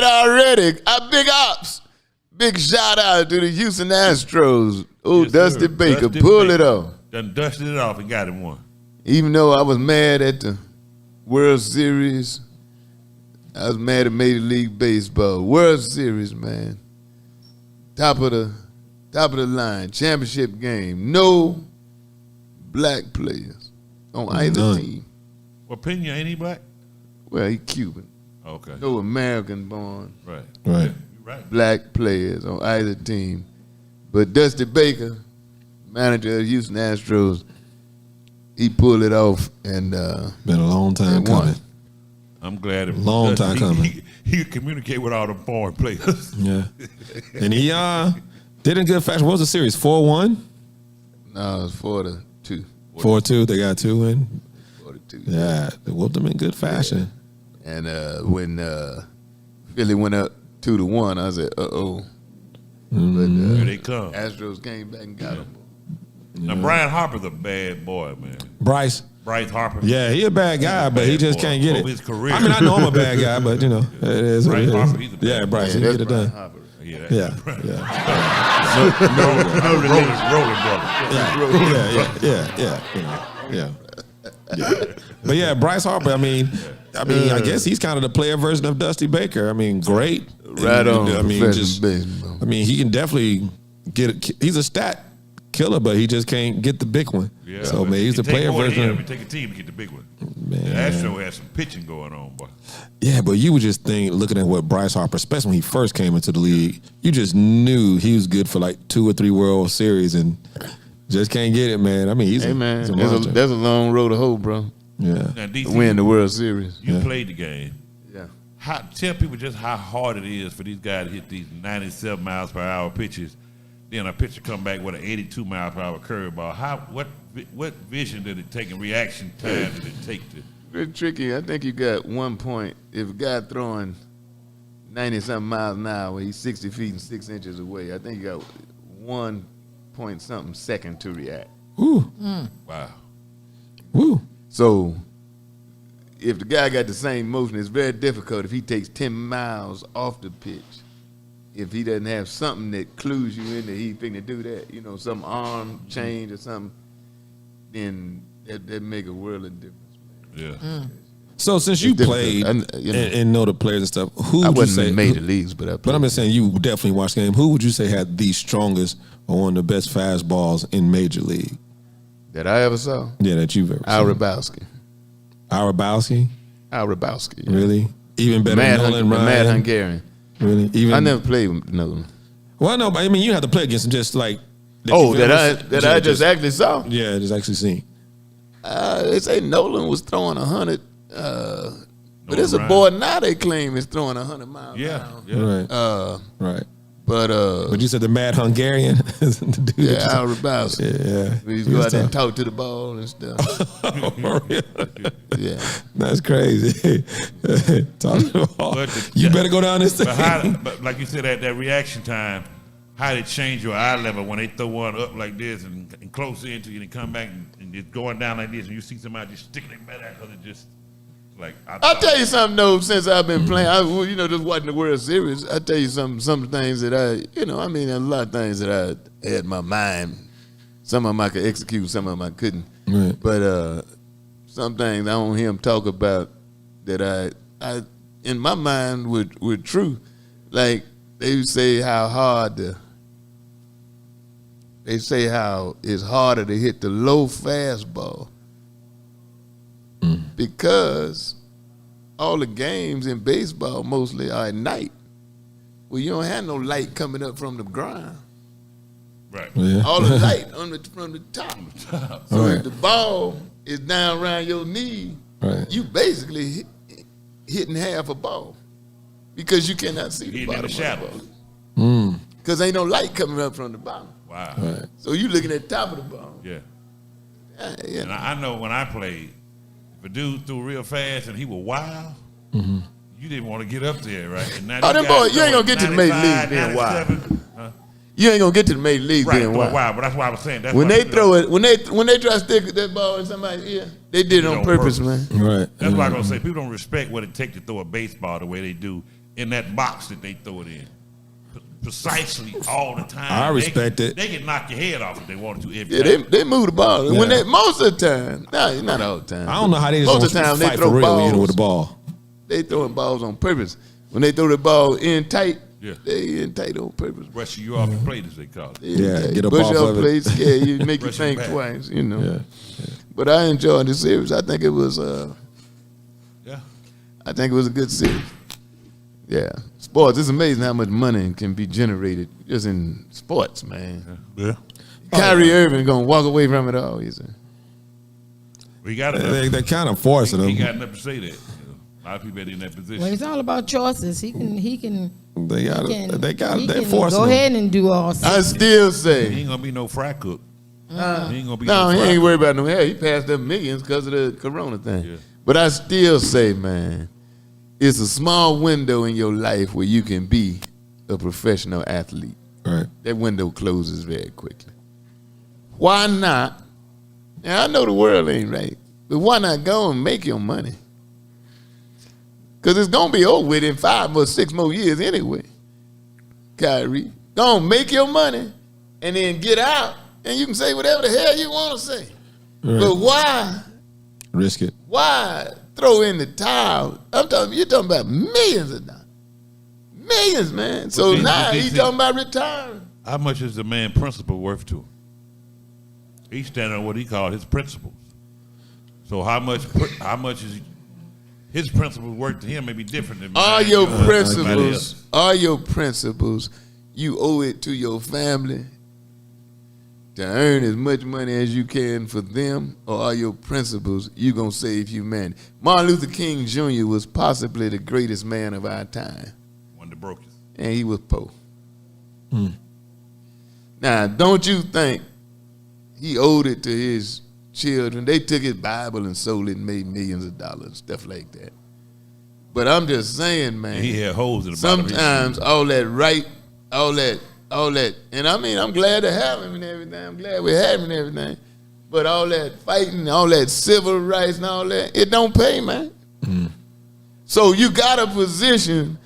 already. Big ups. Big shout out to the Houston Astros. Oh, yes, Dusty Baker, pull it off. Done dusted it off and got him one. Even though I was mad at the World Series, I was mad at Major League Baseball. World Series, man. Top of the line, championship game. No black players on either team. Well, Pena, ain't he black? Well, he Cuban. Okay. No American born. Right. Black players on either team. But Dusty Baker, manager of the Houston Astros, he pulled it off and been a long time coming. I'm glad it long time coming. He could communicate with all the foreign players. Yeah. And he did in good fashion. What was the series? 4-1? No, it was 4-2. 4-2. They got 2 in. 4-2. Yeah, they whooped them in good fashion. Yeah. And when Philly went up 2-1, I said, uh-oh. But here they come. Astros came back and got them. Now, Brian Harper's a bad boy, man. Bryce Harper. Yeah, he a bad guy, but he just can't get it. His career. I mean, I know I'm a bad guy, but, you know, it is what it is. Harper, he's a bad Bryce, he get it done. Harper. Yeah. No related rolling brother. Yeah. But yeah, Bryce Harper, I mean, I guess he's kind of the player version of Dusty Baker. I mean, great. Right on. I mean, he can definitely get it. He's a stat killer, but he just can't get the big one. Yeah, so, man, he's the player version. It take a team to get the big one. Man. The Astros had some pitching going on, boy. Yeah, but you would just think, looking at what Bryce Harper, especially when he first came into the league, you just knew he was good for like 2 or 3 World Series and just can't get it, man. I mean, he's there's a long road to hoe, bro. Yeah. Now, DC, win the World Series. You played the game. Yeah. Tell people just how hard it is for these guys to hit these 97 miles per hour pitches. Then a pitcher come back with an 82 mile per hour curveball. What vision did it take and reaction time did it take to? Very tricky. I think you got 1 point. If a guy throwing 90-something miles an hour, he's 60 feet and 6 inches away. I think you got 1 point something second to react. Ooh. Wow. Woo. So if the guy got the same motion, it's very difficult if he takes 10 miles off the pitch. If he doesn't have something that clues you in that he's finna do that, you know, some arm change or something, then that make a world of difference, man. Yeah. So since you played and know the players and stuff, who would you say? I wasn't in major leagues, but I played. But I'm just saying you definitely watched the game. Who would you say had the strongest or one of the best fastballs in Major League? That I ever saw? Yeah, that you've ever seen. Al Hrabowski. Yeah. Really? Even better than Nolan Ryan? Mad Hungarian. Really? I never played with Nolan. Well, no, but I mean, you have to play against him just like... That I just actually saw? Yeah, just actually seen. They say Nolan was throwing 100, but it's a boy now they claim is throwing 100 miles an hour. Yeah. Right. But you said the Mad Hungarian? The dude Al Hrabowski. Yeah. He's go out there and talk to the ball and stuff. Yeah. That's crazy. Talk to the ball. You better go down this thing. But like you said, that reaction time, how did it change your eye level when they throw one up like this and close into you and come back and it's going down like this and you see somebody just sticking their butt out because it just... I'll tell you something though. Since I've been playing, just watching the World Series, I'll tell you some things that a lot of things that I had in my mind. Some of them I could execute, some of them I couldn't. Right. But some things I don't hear them talk about that I in my mind were true. Like they say how it's harder to hit the low fastball. Because all the games in baseball mostly are at night. Well, you don't have no light coming up from the ground. Right. Yeah. All the light from the top. So if the ball is down around your knee, you basically hitting half a ball because you cannot see the bottom of the ball. Because ain't no light coming up from the bottom. Wow. Right. So you looking at the top of the ball. Yeah. And I know when I played, if a dude threw real fast and he was wild, you didn't want to get up there, right? And now them boys, you ain't gonna get to the major league being wild. You ain't gonna get to the major league being wild. But that's why I was saying that. When they throw it, when they try to stick that ball in somebody's ear, they did it on purpose, man. Right. That's why I'm gonna say people don't respect what it takes to throw a baseball the way they do in that box that they throw it in. Precisely all the time. I respect it. They can knock your head off if they wanted to. Every Yeah, time. they move the ball. Yeah. When they most of the time, not all the time. I don't know how they most just of the time fight they throw for real balls. with the ball. They throwing balls on purpose. When they throw the ball in tight, Yeah. they in tight on purpose. Rushing you off the plate, as they call it. Yeah, get up push off off of it. plate, scare you, make you Rushing think back. twice. You know. Yeah. But I enjoyed the series. I think it was. Yeah. I think it was a good series. Yeah, sports. It's amazing how much money can be generated just in sports, man. Yeah. Kyrie Irving gonna walk away from it all. He said. We got They kind of forcing He them. got enough to say that. A lot of people in that position. Well, it's all about choices. He can. They He forcing go them. ahead and do all. I still He say. ain't gonna be no fry cook. He ain't gonna be No, no he fry ain't cook. worried about no hair. He passed up millions because of the corona thing. Yeah. But I still say, man, it's a small window in your life where you can be a professional athlete. Right. That window closes very quickly. Why not? Now, I know the world ain't right, but why not go and make your money? Because it's going to be over with in 5 or 6 more years anyway. Kyrie, go and make your money and then get out and you can say whatever the hell you want to say. Right. But why? Risk it. Why throw in the towel? You're talking about millions of dollars. Millions, man. So then- now but then he's see- talking about retiring. How much is the man principle worth to him? He's standing on what he called his principles. So how much is his principles worth to him may be different than All mine, your or somebody principles, else. you owe it to your family to earn as much money as you can for them, or all your principles, you going to save humanity. Martin Luther King Jr. was possibly the greatest man of our time, One that broke it. and he was poor. Now, don't you think he owed it to his children? They took his Bible and sold it and made millions of dollars, stuff like that. But I'm just saying, man. He had holes in the bottom of his Sometimes shoes. all that, and I mean, I'm glad to have him and everything. I'm glad we have him and everything. But all that fighting, all that civil rights and all that, it don't pay, man. So you got a position.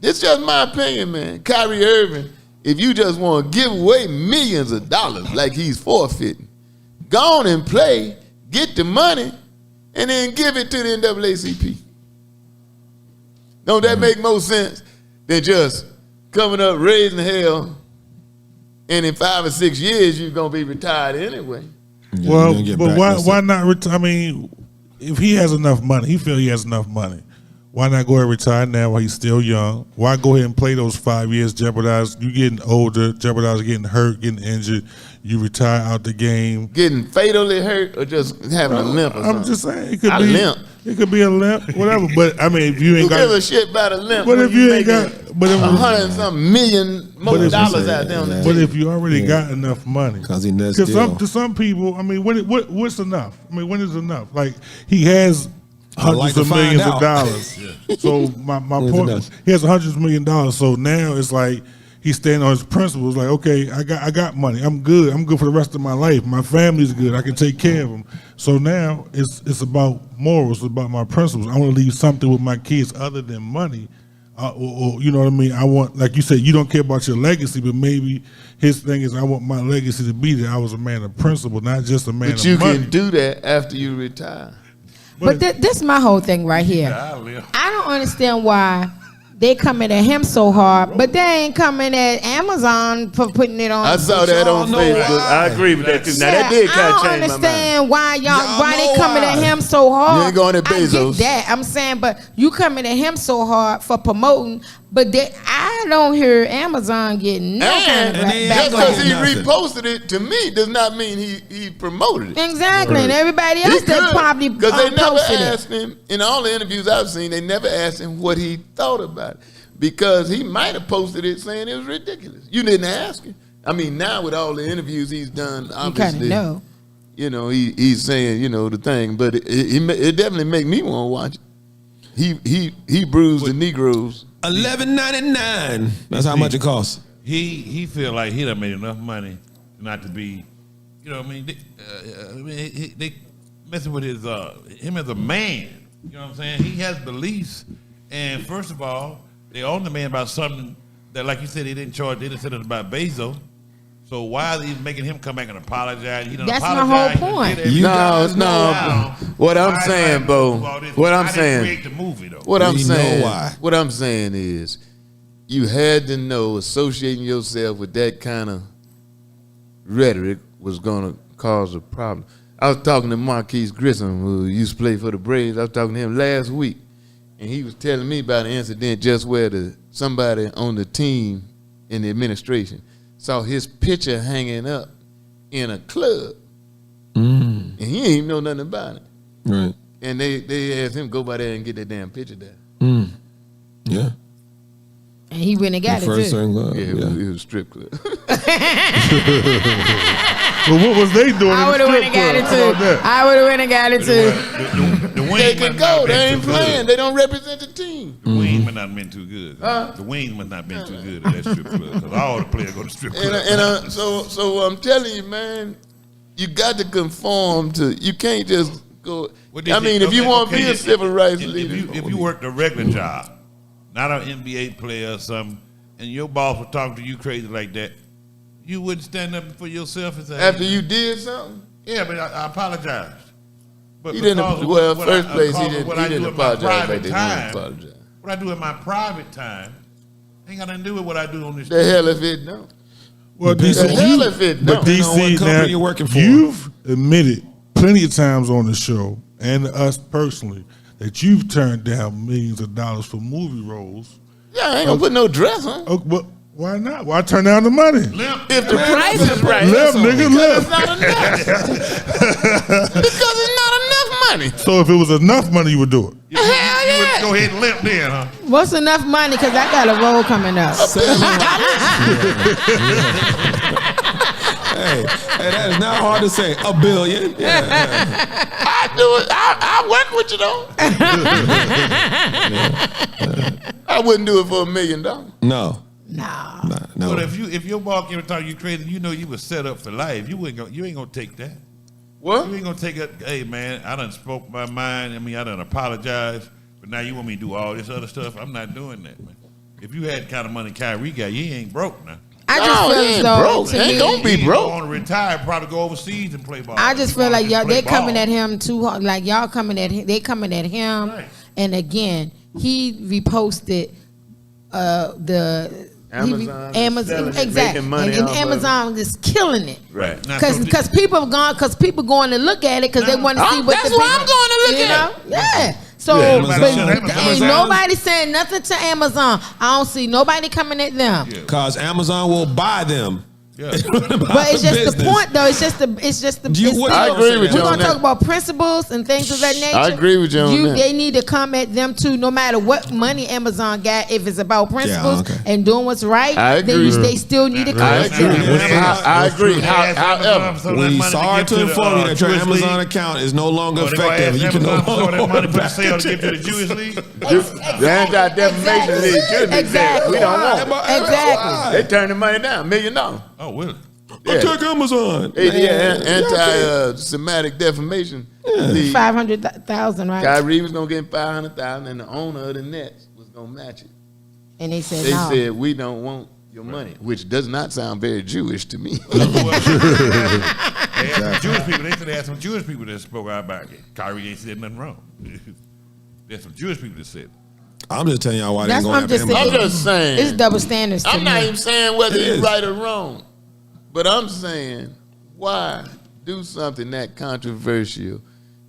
It's just my opinion, man. Kyrie Irving, if you just want to give away millions of dollars like he's forfeiting, go on and play, get the money, and then give it to the NAACP. Don't that make more sense than just coming up raising hell, and in 5 or 6 years you're gonna be retired anyway? Well, You're gonna get but back. why not retire? I mean, if he has enough money, he feel he has enough money. Why not go ahead and retire now while he's still young? Why go ahead and play those 5 years, jeopardize you getting older, jeopardize getting hurt, getting injured, you retire out the game. Getting fatally hurt or just having a limp or something? I'm just saying it could A be limp. It could be a limp, whatever. But I mean, if you Who ain't give a got, shit about a limp? but when if you ain't making got, but if, $100 and something million more But if- dollars out there on the but table. if you already got enough money, 'Cause he nuts Because still. to some people, I mean, what's enough? I mean, when is enough? Like he has I'd like hundreds to of find millions of out. dollars. So my When is point, enough? he has hundreds of million dollars. So now it's like he's standing on his principles. Like, okay, I got money. I'm good. I'm good for the rest of my life. My family's good. I can take care of them. So now it's about morals. It's about my principles. I want to leave something with my kids other than money. Or you know what I mean? I want, like you said, you don't care about your legacy, but maybe his thing is I want my legacy to be that I was a man of principle, not just a man But of you money. can do that after you retire. But this is my whole thing right here. I don't understand why they coming at him so hard, but they ain't coming at Amazon for putting it on. I saw that y'all on know Facebook. why. I agree with that too. Now that Yeah, did kind of I don't change my mind. understand why Y'all why know they coming why. at him so hard. You ain't going at I Bezos. get that. I'm saying, but you coming at him so hard for promoting, but I don't hear Amazon getting no kind of And they Just ain't because gonna he get nothing. reposted it to me does not mean he promoted it. Exactly, and everybody else that probably because they never posted it. asked him in all the interviews I've seen. They never asked him what he thought about it because he might have posted it saying it was ridiculous. You didn't ask him. I mean, now with all the interviews he's done, You obviously, kind of know. you know, he's saying, you know, the thing, but it definitely make me want to watch it. He bruised the Negroes. $11.99. That's how much it costs. He feel like he done made enough money not to be, you know what I mean? They messing with him as a man. You know what I'm saying? He has beliefs, and first of all, They own the man about something that, like you said, they didn't charge. They didn't say it about Bezos. So why are they making him come back and apologize? He That's my whole point. No. What I'm saying, Bo. What I'm saying. Create the movie, though. What I'm saying. What I'm saying is, you had to know associating yourself with that kind of rhetoric was going to cause a problem. I was talking to Marquise Grissom, who used to play for the Braves. I was talking to him last week, and he was telling me about an incident just where somebody on the team in the administration saw his picture hanging up in a club, and he ain't even know nothing about it. Right. And they asked him to go by there and get that damn picture there. Yeah. And he went and got it First too. club. Yeah, it was a strip club. Well, what was they doing? I would have went and got it too. I would have went and got it too. The They can go. They ain't playing. They don't represent the team. The wings must not have been too good. The wings must not have been too good at that strip club. Because all the players go to strip club. So I'm telling you, man, you got to conform to. You can't just go. If you want to be a civil rights leader, if you worked a regular job, not an NBA player or something, and your boss was talking to you crazy like that, you wouldn't stand up for yourself and say, after you did something. Yeah, but I apologized. But He didn't. Well, first place, he didn't apologize like they didn't apologize. What I do in my private time ain't got nothing to do with what I do on this. The hell if it don't. Well, The DC, hell if it don't. but DC, company now, you're working for. you've admitted plenty of times on the show, and to us personally, that you've turned down millions of dollars for movie roles. Yeah, I ain't gonna put no dress on. Oh, but why not? Why turn down the money? If the price is right. Left, nigga, Because left. it's not enough. Because it's not enough money. So if it was enough money, you would do it. You would go ahead and limp then, huh? What's enough money? Because I got a role coming up. Hey, that is not hard to say. $1 billion. Yeah. I do it. I work with you though. I wouldn't do it for $1 million. No. No. But if your boss came and talk you crazy, you know you was set up for life. You ain't gonna take that. What? You ain't gonna take it. Hey man, I done spoke my mind. I done apologized. But now you want me to do all this other stuff? I'm not doing that, man. If you had the kind of money Kyrie got, you ain't broke now. I just feel as though broke. to Ain't me, gonna be You broke. want to retire, probably go overseas and play ball. I just feel like y'all they coming at him. him too hard. Like y'all coming at him. They coming at him. Right. And again, he reposted Amazon Amazon selling it, exactly, making money and off of it. Amazon is killing it. Right. Because people going to look at it because they want to see what that's the why I'm going to look at it. Yeah. So Yeah, but Amazon. ain't nobody saying nothing to Amazon. I don't see nobody coming at them. Because Amazon will buy them. Yeah. But it's just the point, though. It's just the. I agree with you We're on gonna that. talk about principles and things of that nature. I agree with you on that. They need to come at them too, no matter what money Amazon got. If it's about principles and doing what's right, I agree. they still need to come I at them. agree. I agree. However, We sorry to inform you that your Amazon account is no longer effective. You can no longer that money order for back sale to your give to the Jewish League. the Anti-Defamation League should be there. We don't want it. Exactly. They turn the money down, $1 million. Oh, really? Attack Amazon. Anti-Semitic defamation league. 500,000, right? Kyrie was gonna get 500,000, and the owner of the Nets was gonna match it. And they said They no. said we don't want your money, which does not sound very Jewish to me. They had some Jewish people. They said they had some Jewish people that spoke out about it. Kyrie ain't said nothing wrong. There's some Jewish people that said it. I'm just telling y'all why they That's ain't what I'm going just after saying. I'm just saying. It's double standards to I'm not me. even saying whether It you're is. right or wrong, but I'm saying why do something that controversial?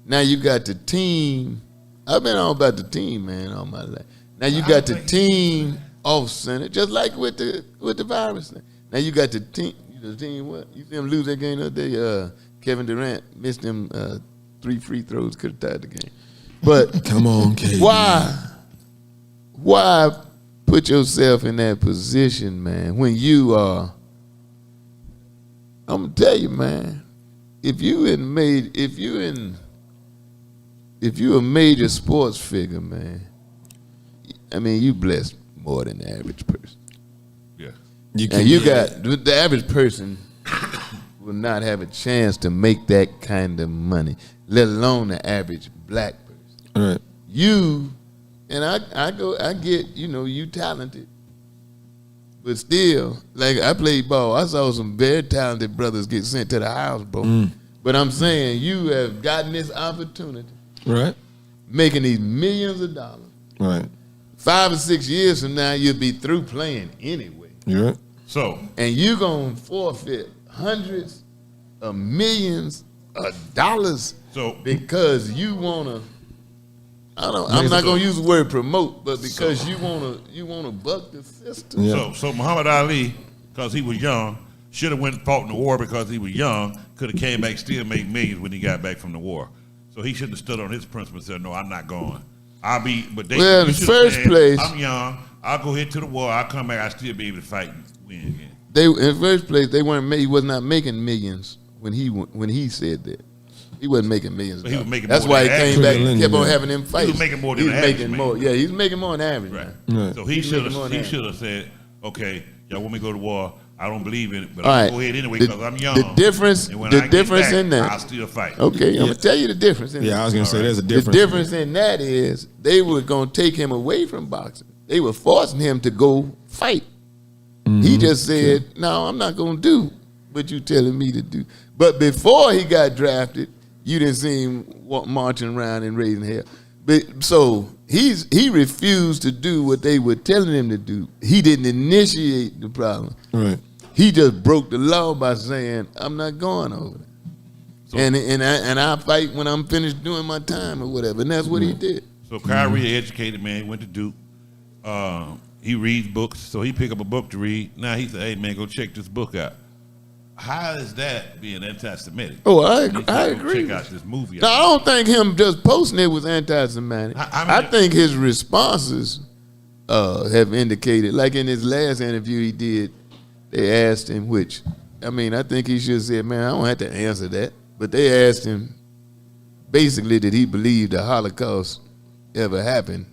Now you got the team. I've been all about the team, man, all my life. Now you got the team off center, just like with the virus thing. Now you got the team. The team what? You see them lose that game the other day. Kevin Durant missed them 3 free throws, could have tied the game. But Come on, KD. why put yourself in that position, man, when you are, I'm gonna tell you, man, if you a major sports figure, man, I mean you blessed more than the average person. Yeah. And the average person will not have a chance to make that kind of money, let alone the average black person. All right. You, and I get, you talented. But still, like I played ball. I saw some very talented brothers get sent to the house, bro. But I'm saying you have gotten this opportunity. Right. Making these millions of dollars. Right. 5 or 6 years from now, you'll be through playing anyway. Yeah. So. And you're going to forfeit hundreds of millions of dollars because you want to, I'm not going to use the word promote, but because you want to buck the system. Yeah. So Muhammad Ali, because he was young, should have went and fought in the war because he was young, could have came back, still made millions when he got back from the war. So he shouldn't have stood on his principle and said, no, I'm not going. In the first place, I'm young, I'll go ahead to the war, I'll come back, I'll still be able to fight and win again. In the first place, he was not making millions when he said that. He wasn't making millions. But he was making That's more why he than came back and kept on having them fights. He was making more than average. He's making more than average. Right. So he should have said, okay, y'all want me to go to war? I don't believe in it, but I'll go ahead anyway because I'm young. The difference in that. I'll still fight. Okay, I'm gonna tell you the difference. In that. I was gonna say there's a difference. The difference in that is they were gonna take him away from boxing. They were forcing him to go fight. He just said, "No, I'm not gonna do what you telling me to do." But before he got drafted, you didn't see him marching around and raising hell. But so he refused to do what they were telling him to do. He didn't initiate the problem. Right. He just broke the law by saying, "I'm not going over there." So, and I fight when I'm finished doing my time or whatever. And that's what he did. So Kyrie, educated man, went to Duke. He reads books, so he picked up a book to read. Now he said, "Hey man, go check this book out." How is that being anti-Semitic? Oh, I agree. Check out this movie. No, I don't think him just posting it was anti-Semitic. I think his responses have indicated, like in his last interview he did, they asked him, I think he should have said, "Man, I don't have to answer that." But they asked him, basically, did he believe the Holocaust ever happened?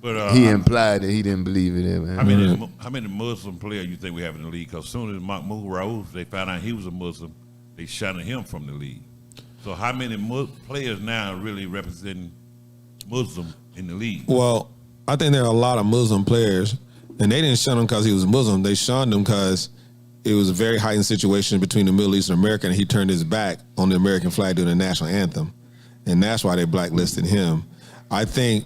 But he implied that he didn't believe it ever happened. How many Muslim players you think we have in the league? Because as soon as Mook rose, they found out he was a Muslim. They shunted him from the league. So how many players now are really representing Muslim in the league? Well, I think there are a lot of Muslim players, and they didn't shun him because he was Muslim. They shunned him because it was a very heightened situation between the Middle East and America, and he turned his back on the American flag during the national anthem. And that's why they blacklisted him. I think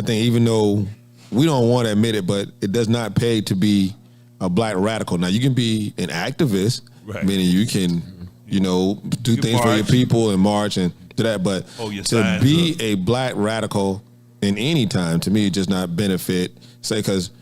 even though we don't want to admit it, but it does not pay to be a black radical. Now, you can be an activist, meaning you can, do things for your people and march and do that. But to be a black radical in any time, to me, does not benefit. Because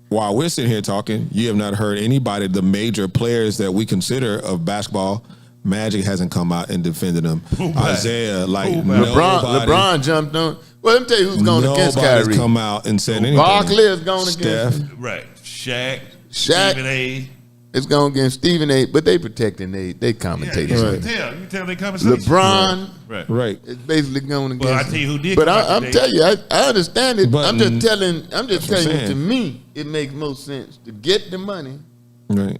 while we're sitting here talking, you have not heard anybody, the major players that we consider of basketball. Magic hasn't come out and defended them. Isaiah, LeBron jumped on. Well, let me tell you who's going against Kyrie. Nobody's come out and said anything. Barkley is going against him. Right. Shaq, Stephen A. It's going against Stephen A. But they protecting they commentators. Yeah, you can tell they commentators. LeBron, right. It's basically going against. Well, I tell you who did. But I'm telling you, I understand it. But I'm just telling you. To me, it makes most sense to get the money. Right.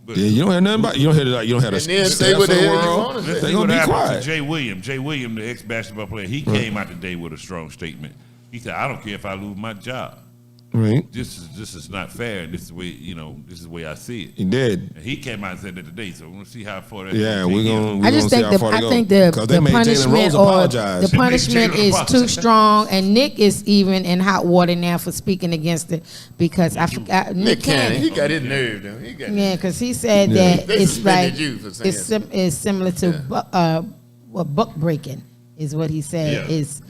But you don't hear nothing about. You don't hear that. You don't hear that. And then say what the hell you want to say. They're gonna be quiet. Jay Williams, the ex-basketball player, he came out today with a strong statement. He said, "I don't care if I lose my job. Right. This is not fair. And this is the way this is the way I see it." He did. And he came out and said that today. So we're gonna see how far that. Yeah, we're gonna. I just think the punishment is too strong, and Nick is even in hot water now for speaking against it because I forgot Nick Cannon. He got his nerve though. Because he said that it's like it's similar to buck breaking is what he said is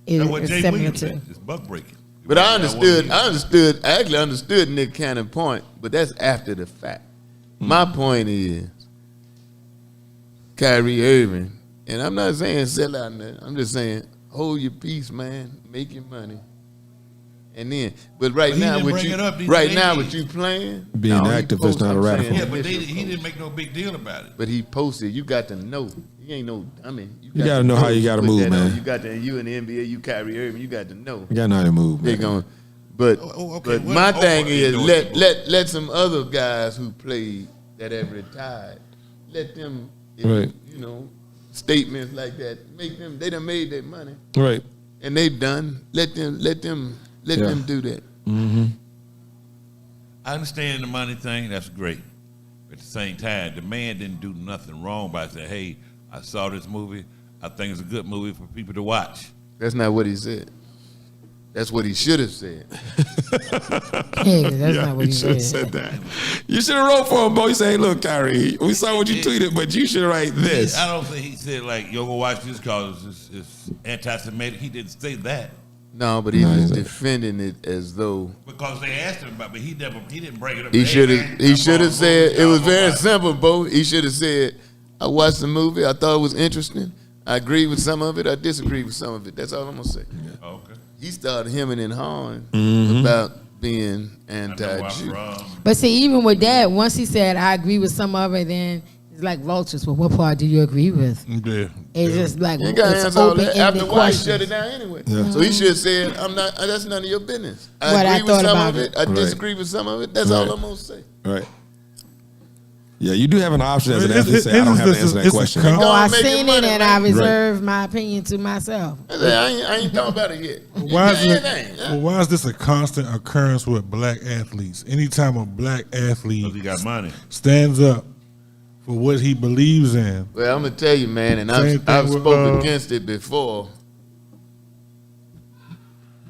similar to. It's buck breaking. But I actually understood Nick Cannon's point, but that's after the fact. My point is, Kyrie Irving, and I'm not saying sell out there, I'm just saying hold your peace, man, make your money. And then, but now what you playing, being active is not a radical. Yeah, but he didn't make no big deal about it. But he posted, you got to know. He ain't no dummy. You got to know how you got to move, man. You in the NBA, you Kyrie Irving, you got to know. You got to know how to move, man. But my thing is let some other guys who played that have retired, let them, statements like that, make them, they done made their money. Right. and they done. Let them do that. Mm-hmm. I understand the money thing. That's great. At the same time, the man didn't do nothing wrong by saying, "Hey, I saw this movie. I think it's a good movie for people to watch." That's not what he said. That's what he should have said. Yeah, that's not what he should have said. said that. You should have wrote for him, boy. You say, hey, look, Kyrie, we saw what you tweeted, but you should write this. I don't think he said, like, yo, go watch this because it's anti-Semitic. He didn't say that. No, but he was defending it as though Because they asked him about it, but he didn't bring it up. he should have said it was very simple. simple, Bo. He should have said, I watched the movie, I thought it was interesting. I agree with some of it, I disagree with some of it. That's all I'm gonna say. Okay. He started hemming and hawing Mm-hmm. about being I know where I'm anti-Jew. from. But see, even with that, once he said, I agree with some of it, then it's like vultures. Well, what part do you agree with? Yeah. It's just like You ain't got to it's answer all that. open-ended After why he shut questions. it down anyway. Yeah. So he should have said, "I'm not. That's none of your business. I What I agree with thought some about of it. it. I Right. disagree with some of it. That's all I'm gonna say." Right. Yeah, you do have an option as an It's- athlete to say, I don't have to answer that it's a question. con- Oh, I Don't make seen it it money, and man. I reserve my opinion to myself. I ain't thought about it yet. Why is, Yeah, it, it ain't. well, why is this a constant occurrence with black athletes? Anytime a black Because athlete he got money. stands up for what he believes in, Well, I'm gonna tell you, man, and Same thing I've with, spoken against it before,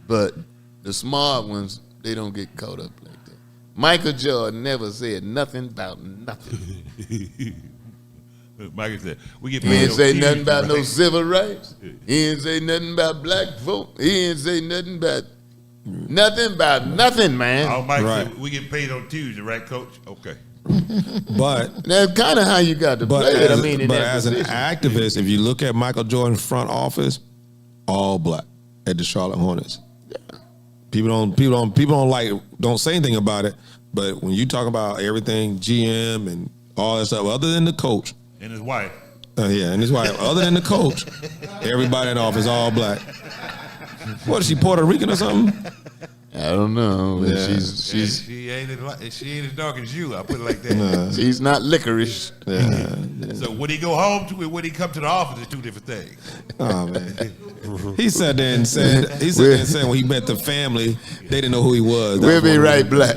but the smart ones, they don't get caught up like that. Michael Jordan never said nothing about nothing. Michael said, we get He paid ain't on say TV, nothing about no right? civil rights. He ain't say nothing about black folk. He ain't say nothing about nothing, man. Oh, Mike Right. said, we get paid on Tuesday, right, Coach? Okay. But That's kind of how you got to but play it. as, I mean, in but that as an position. activist, if you look at Michael Jordan's front office, all black at the Charlotte Hornets. People don't say anything about it, but when you talk about everything GM and all that stuff, other than the coach, And his wife. and his wife, other than the coach, everybody in the office all black. What is she, Puerto Rican or something? I don't know. Yeah. She's She ain't as dark as you. I put it like that. she's not licorice. Yeah. So when he go home to it, when he come to the office, it's two different things. Oh man. He sat there and said when he met the family, they didn't know who he was. That We'll was be one of the right black.